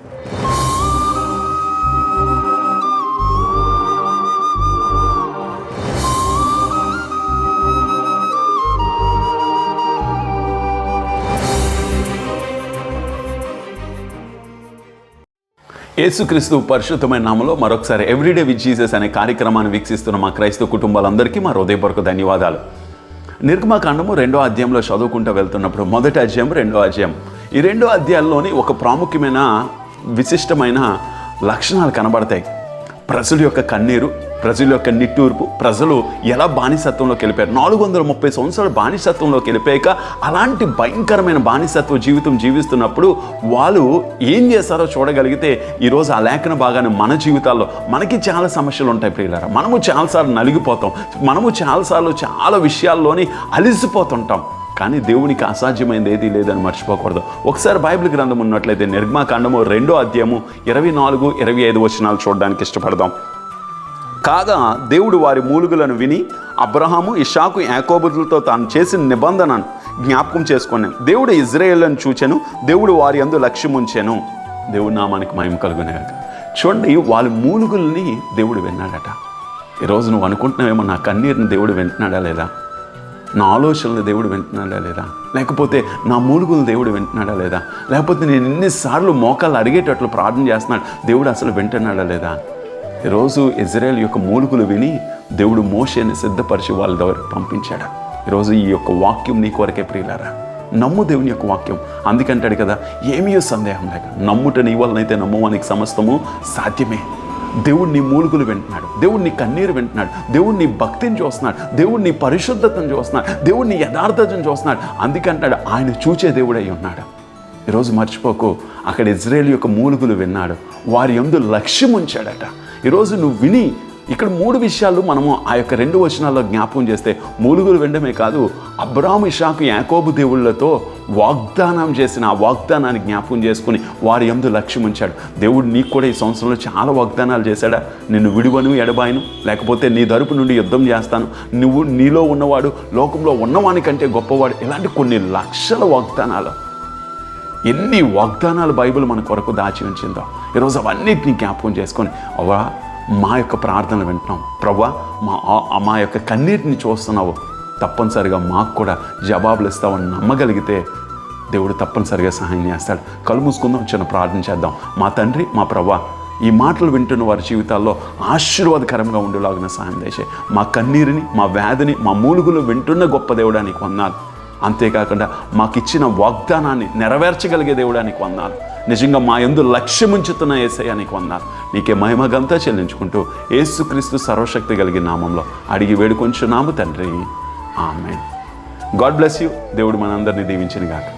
యేసుక్రీస్తు పరిశుద్ధమైన నామములో మరొకసారి ఎవ్రీడే విత్ జీసస్ అనే కార్యక్రమాన్ని వీక్షిస్తున్న మా క్రైస్తవ కుటుంబాలందరికీ మా హృదయపూర్వక ధన్యవాదాలు. నిర్గమకాండము 2వ అధ్యాయంలో చదువుకుంటూ వెళ్తున్నప్పుడు 1వ అధ్యాయం 2వ అధ్యాయం ఈ 2 అధ్యాయాల్లోని ఒక ప్రాముఖ్యమైన విశిష్టమైన లక్షణాలు కనబడతాయి. ప్రజల యొక్క కన్నీరు, ప్రజల యొక్క నిట్టూర్పు, ప్రజలు ఎలా బానిసత్వంలోకి వెళ్ళిపోయారు. 430 సంవత్సరాలు బానిసత్వంలోకి వెళ్ళిపోయాక అలాంటి భయంకరమైన బానిసత్వ జీవితం జీవిస్తున్నప్పుడు వాళ్ళు ఏం చేస్తారో చూడగలిగితే ఈరోజు ఆ లేఖన భాగాన్ని మన జీవితాల్లో మనకి చాలా సమస్యలు ఉంటాయి ప్రియులారా. మనము చాలాసార్లు నలిగిపోతాం, మనము చాలాసార్లు చాలా విషయాల్లోని అలిసిపోతుంటాం. కానీ దేవునికి అసాధ్యమైనది ఏదీ లేదని మర్చిపోకూడదు. ఒకసారి బైబిల్ గ్రంథం ఉన్నట్లయితే నిర్గమకాండము 2వ అధ్యాయము 24, 25 వచనాలు చూడడానికి ఇష్టపడదాం. కాగా దేవుడు వారి మూలుగులను విని అబ్రహాము, ఇషాకు, యాకోబులతో తాను చేసిన నిబంధనను జ్ఞాపకం చేసుకున్నాను. దేవుడు ఇజ్రాయేలును చూచెను, దేవుడు వారి యందు లక్ష్యం ఉంచెను. దేవుడి నామానికి మహిమ కలుగునేగాక. చూడండి, వాళ్ళ మూలుగుల్ని దేవుడు విన్నాడట. ఈరోజు నువ్వు అనుకుంటున్నావేమో, నా కన్నీరుని దేవుడు వింటున్నాడా లేదా, నా ఆలోచనలు దేవుడు వింటున్నాడా లేదా, లేకపోతే నా మూలుగులు దేవుడు వింటున్నాడా లేదా, లేకపోతే నేను ఎన్నిసార్లు మోకాళ్ళు అడిగేటట్లు ప్రార్థన చేస్తున్నాడు, దేవుడు అసలు వింటున్నాడా లేదా. ఈరోజు ఇజ్రాయేల్ యొక్క మూలుగులు విని దేవుడు మోషేని సిద్ధపరిచి వాళ్ళ దగ్గర పంపించాడు. ఈరోజు ఈ యొక్క వాక్యం నీ కొరకే ప్రియులారా. నమ్ము దేవుని యొక్క వాక్యం. అందుకంటాడు కదా, ఏమీ సందేహం లేక నమ్ముట నీ వలనైతే నమ్మవానికి సమస్తము సాధ్యమే. దేవుడు నీ మూలుగులు వింటున్నాడు, దేవుడు నీ కన్నీరు వింటున్నాడు, దేవుడు నీ భక్తిని చూస్తున్నాడు, దేవుడు నీ పరిశుద్ధతను చూస్తున్నాడు, దేవుడు నీ యథార్థతను చూస్తున్నాడు. అందుకంటాడు ఆయన చూచే దేవుడై ఉన్నాడు. ఈరోజు మర్చిపోకు, అక్కడ ఇజ్రాయేల్ యొక్క మూలుగులు విన్నాడు, వారి యందు లక్ష్యం ఉంచాడట. ఈరోజు నువ్వు విని ఇక్కడ 3 విషయాలు మనము ఆ యొక్క 2 వచనాల్లో జ్ఞాపకం చేస్తే, మూలుగులు వినడమే కాదు, అబ్రాహాము, ఇషాకు, యాకోబు దేవుళ్ళతో వాగ్దానం చేసిన ఆ వాగ్దానాన్ని జ్ఞాపకం చేసుకుని వారి యందు లక్ష్యం ఉంచాడు. దేవుడు నీకు కూడా ఈ సంవత్సరంలో చాలా వాగ్దానాలు చేశాడా. నిన్ను విడువను, ఎడబాయను, లేకపోతే నీ తరపు నుండి యుద్ధం చేస్తాను, నువ్వు నీలో ఉన్నవాడు లోకంలో ఉన్నవానికంటే గొప్పవాడు, ఇలాంటి కొన్ని లక్షల వాగ్దానాలు, ఎన్ని వాగ్దానాలు బైబిల్ మన కొరకు దాచి ఉంచిందో ఈరోజు అవన్నిటిని జ్ఞాపకం చేసుకొని, అవ్వా మా యొక్క ప్రార్థనలు వింటున్నాం, ప్రవ్వా మా యొక్క కన్నీటిని చూస్తున్నావు, తప్పనిసరిగా మాకు కూడా జవాబులు ఇస్తావని నమ్మగలిగితే దేవుడు తప్పనిసరిగా సహాయం చేస్తాడు. కళ్ళు మూసుకుందాం, చిన్న ప్రార్థన చేద్దాం. మా తండ్రి, మా ప్రవ్వా, ఈ మాటలు వింటున్న వారి జీవితాల్లో ఆశీర్వాదకరంగా ఉండేలాగిన సహాయం చేసే. మా కన్నీరుని, మా వ్యాధిని, మా మూలుగులు వింటున్న గొప్ప దేవుడానికి వందనాలు. అంతేకాకుండా మాకు ఇచ్చిన వాగ్దానాన్ని నెరవేర్చగలిగే దేవుడానికి వందనాలు. నిజంగా మా యందు లక్ష్యం ఉంచుతున్న యేసయ్యానికి వందనాలు. నీకే మహిమగంతా చెల్లించుకుంటూ యేసుక్రీస్తు సర్వశక్తి కలిగిన నామంలో అడిగి వేడుకొంచున్నాము తండ్రి, ఆమేన్. God bless you. దేవుడు మనందరినీ దీవించును గాక.